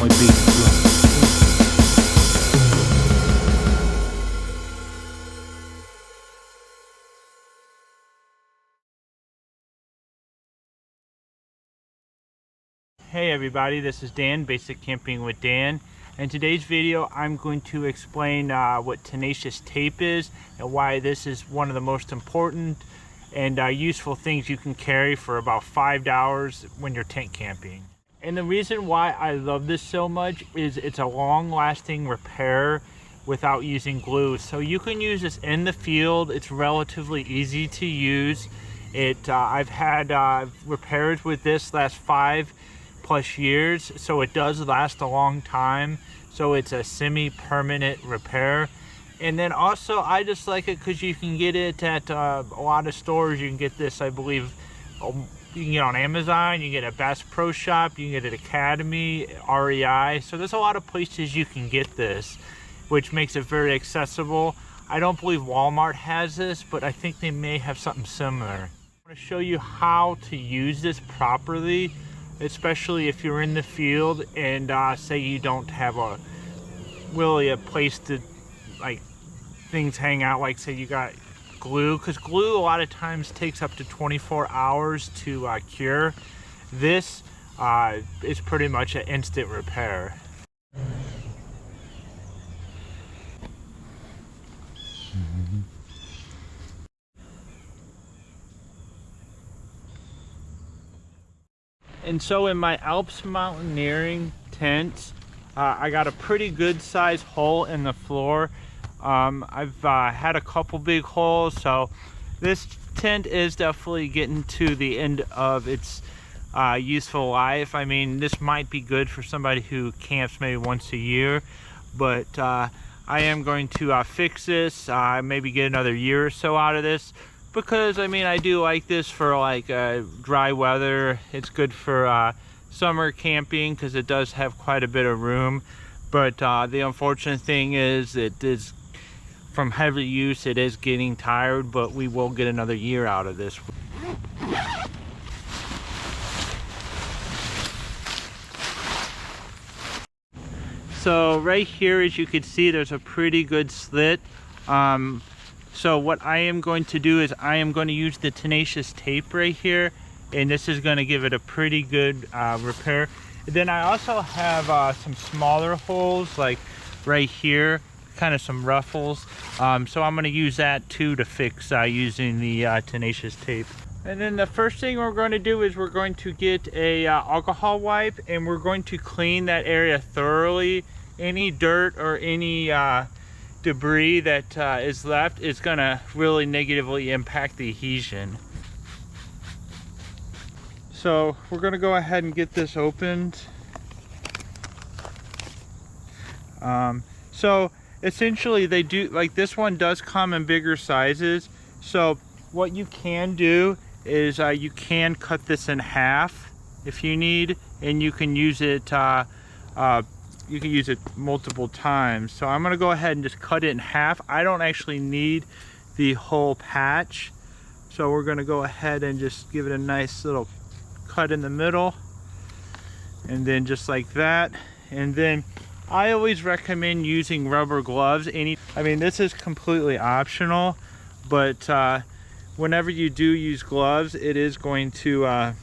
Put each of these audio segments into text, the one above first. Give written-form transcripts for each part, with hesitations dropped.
my bass drum. Hey everybody, this is Dan, Basic Camping with Dan. In today's video, I'm going to explain what tenacious tape is and why this is one of the most important and useful things you can carry for about $5 when you're tent camping. And the reason why I love this so much is it's a long-lasting repair without using glue. So you can use this in the field. It's relatively easy to use. I've had repairs with this last 5+ years, so it does last a long time. So it's a semi-permanent repair. And then also I just like it because you can get it at a lot of stores. You can get this, I believe, you can get on Amazon, you can get at Bass Pro Shop, you can get at Academy, REI. So there's a lot of places you can get this, which makes it very accessible. I don't believe Walmart has this, but I think they may have something similar. I want to show you how to use this properly, especially if you're in the field and say you don't have a place to like things hang out, like say you got glue, because glue a lot of times takes up to 24 hours to cure. This is pretty much an instant repair. And so in my Alps mountaineering tent, I got a pretty good sized hole in the floor. I've had a couple big holes, so this tent is definitely getting to the end of its useful life. I mean, this might be good for somebody who camps maybe once a year, but I am going to fix this, maybe get another year or so out of this. Because I mean, I do like this for like dry weather. It's good for summer camping because it does have quite a bit of room. But the unfortunate thing is, it is from heavy use, it is getting tired. But we will get another year out of this. So right here, as you can see, there's a pretty good slit. So what I am going to do is I am going to use the tenacious tape right here, and this is going to give it a pretty good repair. And then I also have some smaller holes like right here, kind of some ruffles. So I'm going to use that too to fix using the tenacious tape. And then the first thing we're going to do is we're going to get a alcohol wipe, and we're going to clean that area thoroughly. Any dirt or any debris that is left is going to really negatively impact the adhesion. So we're going to go ahead and get this opened. So essentially they do, like this one does come in bigger sizes. So what you can do is you can cut this in half if you need, and you can use it multiple times. So I'm going to go ahead and just cut it in half. I don't actually need the whole patch, so we're going to go ahead and just give it a nice little cut in the middle, and then just like that. And then I always recommend using rubber gloves. I mean, this is completely optional, but whenever you do use gloves, it is going to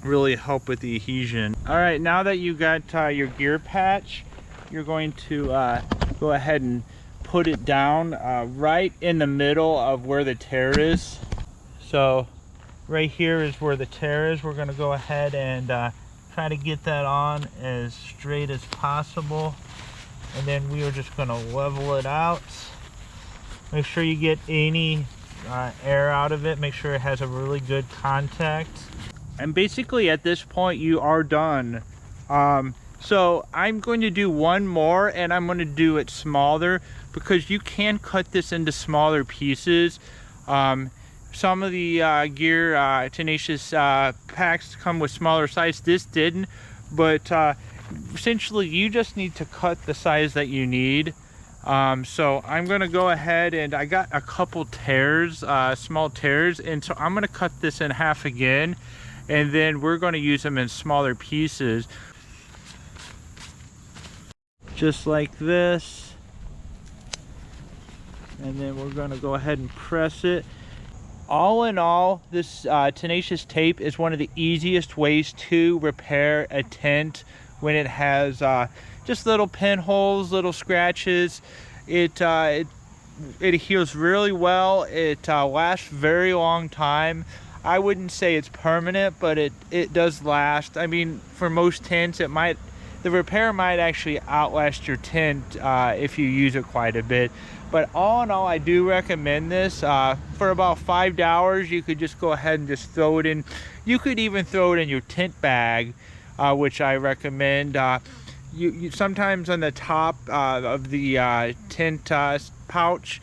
really help with the adhesion. All right, now that you got your gear patch, you're going to go ahead and put it down right in the middle of where the tear is. So right here is where the tear is. We're going to go ahead and try to get that on as straight as possible, and then we are just going to level it out. Make sure you get any air out of it. Make sure it has a really good contact. And basically at this point you are done. So I'm going to do one more, and I'm going to do it smaller because you can cut this into smaller pieces. Some of the gear tenacious packs come with smaller size. This didn't, but essentially you just need to cut the size that you need. So I'm going to go ahead, and I got a couple tears, small tears, and so I'm going to cut this in half again, and then we're going to use them in smaller pieces. just like this. And then we're going to go ahead and press it. All in all, this Tenacious Tape is one of the easiest ways to repair a tent when it has just little pinholes, little scratches. It heals really well. It lasts very long time. I wouldn't say it's permanent, but it does last. I mean, for most tents, the repair might actually outlast your tent if you use it quite a bit. But all in all, I do recommend this. For about $5, you could just go ahead and just throw it in. You could even throw it in your tent bag, which I recommend. You sometimes on the top of the tent pouch,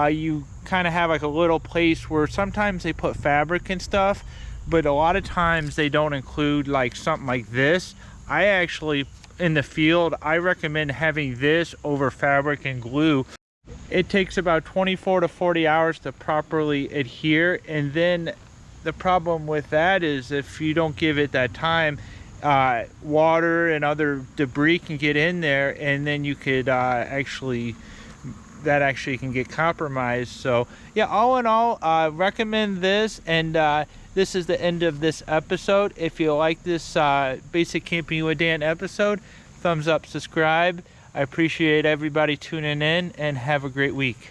you kind of have like a little place where sometimes they put fabric and stuff, but a lot of times they don't include like something like this. I actually, in the field, I recommend having this over fabric and glue. It takes about 24 to 40 hours to properly adhere, and then the problem with that is if you don't give it that time, water and other debris can get in there, and then you could actually can get compromised. So yeah, all in all, recommend this. And this is the end of this episode. If you like this basic camping with Dan episode, thumbs up, subscribe. I appreciate everybody tuning in, and have a great week.